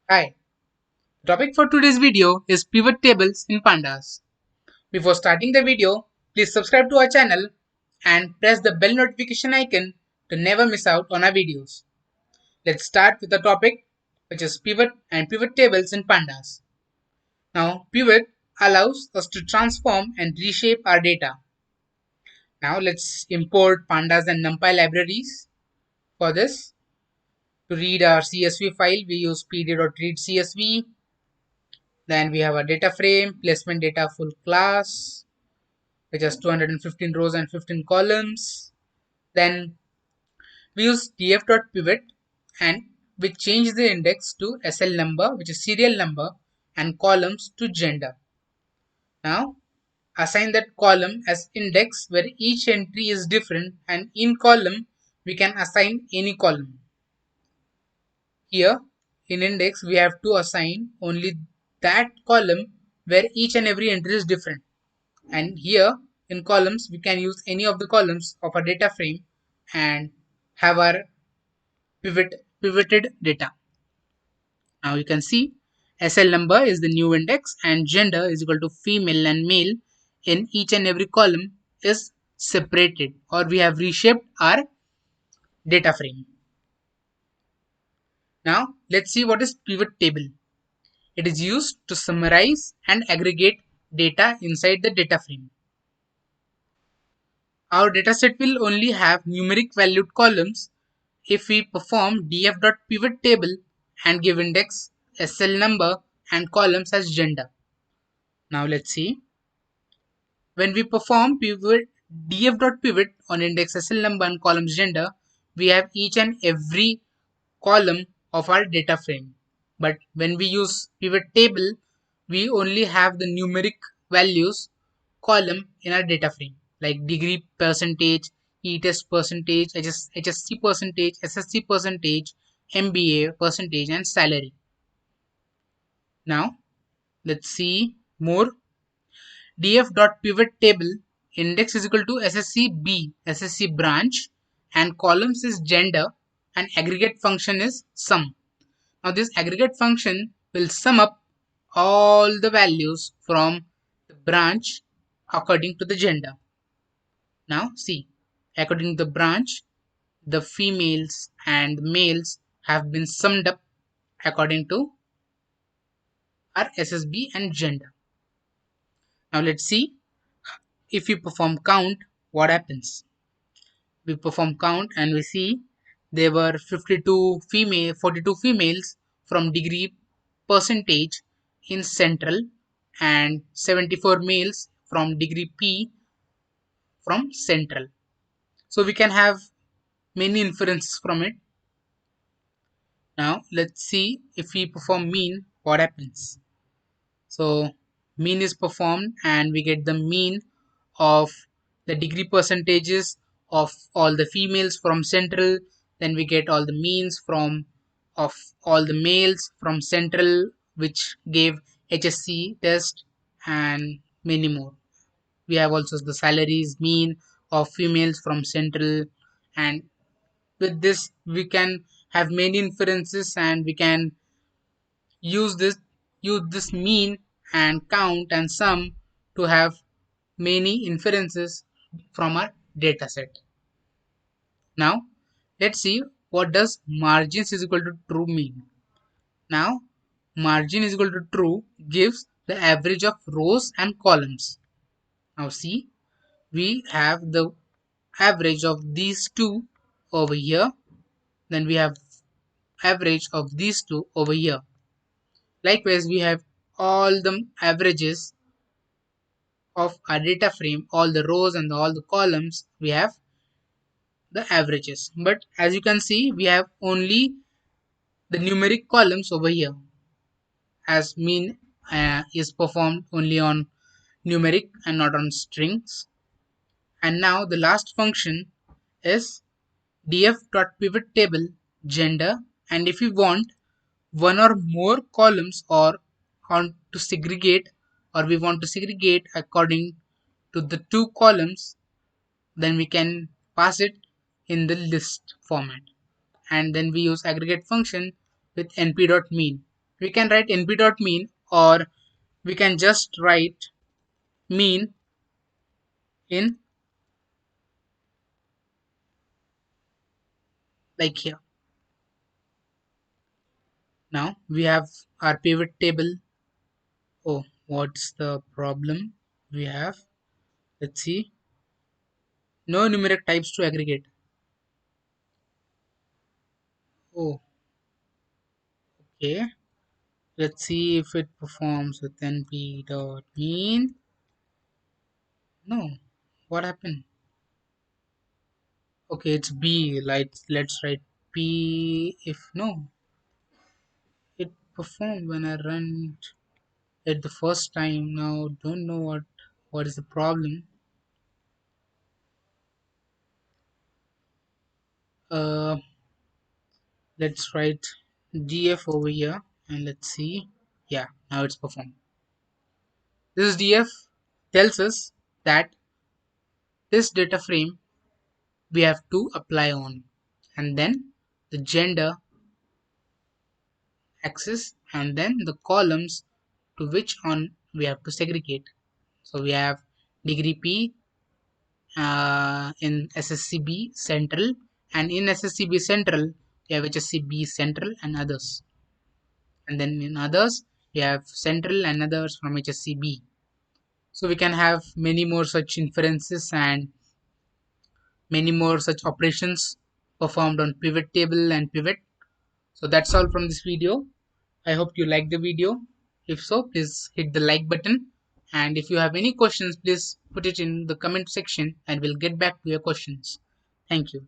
Hi, the topic for today's video is pivot tables in pandas. Before starting the video, please subscribe to our channel and press the bell notification icon to never miss out on our videos. Let's start with the topic, which is pivot and pivot tables in pandas. Now, pivot allows us to transform and reshape our data. Now, let's import pandas and numpy libraries. For this, to read our CSV file, we use pd.read CSV. Then we have a data frame, placement data full class, which has 215 rows and 15 columns. Then we use df.pivot and we change the index to SL number, which is serial number, and columns to gender. Now assign that column as index where each entry is different, and in column we can assign any column. Here in index we have to assign only that column where each and every entry is different. And here in columns we can use any of the columns of our data frame and have our pivoted data. Now you can see SL number is the new index and gender is equal to female and male in each and every column is separated, or we have reshaped our data frame. Now let's see what is pivot table. It is used to summarize and aggregate data inside the data frame. Our dataset will only have numeric valued columns if we perform df.pivot table and give index, SL number, and columns as gender. Now let's see. When we perform pivot df.pivot on index, SL number, and columns gender, we have each and every column of our data frame. But when we use pivot table, we only have the numeric values column in our data frame, like degree percentage, e-test percentage, HSC percentage, SSC percentage, MBA percentage, and salary. Now let's see more. df.pivot table index is equal to SSCB, SSC branch, and columns is gender, and aggregate function is sum. Now this aggregate function will sum up all the values from the branch according to the gender. Now see, according to the branch, the females and males have been summed up according to our SSB and gender. Now let's see, if we perform count, what happens. We perform count and we see there were 42 females from degree percentage in central, and 74 males from degree P from central. So we can have many inferences from it. Now let's see, if we perform mean, what happens. So mean is performed and we get the mean of the degree percentages of all the females from central. Then we get all the means from of all the males from central, which gave HSC test, and many more. We have also the salaries mean of females from central, and with this we can have many inferences, and we can use this use this mean and count and sum to have many inferences from our dataset. Now let's see, what does margins is equal to true mean. Now margin is equal to true gives the average of rows and columns. Now see, we have the average of these two over here, then we have average of these two over here. Likewise, we have all the averages of our data frame, all the rows and all the columns, we have the averages. But as you can see, we have only the numeric columns over here, as mean is performed only on numeric and not on strings. And now the last function is df.pivot gender, and if we want one or more columns or on to segregate, or we want to segregate according to the two columns, then we can pass it in the list format, and then we use aggregate function with np.mean. we can write np dot mean, or we can just write mean in like here. Now we have our pivot table. Oh, what's the problem we have? Let's see. No numeric types to aggregate. Oh, okay. Let's see if it performs with np dot mean. No. What happened? Okay, it's b. Let's write p. If no, it performed when I run it the first time. Now don't know what is the problem. Uh, let's write df over here and let's see. Yeah, now it's performed. This df tells us that this data frame we have to apply on, and then the gender axis, and then the columns to which on we have to segregate. So we have degree p in SSCB Central, and in SSCB Central we have HSCB Central and others, and then in others we have Central and others from HSCB. So we can have many more such inferences and many more such operations performed on pivot table and pivot. So that's all from this video. I hope you liked the video. If so, please hit the like button, and if you have any questions, please put it in the comment section and we'll get back to your questions. Thank you.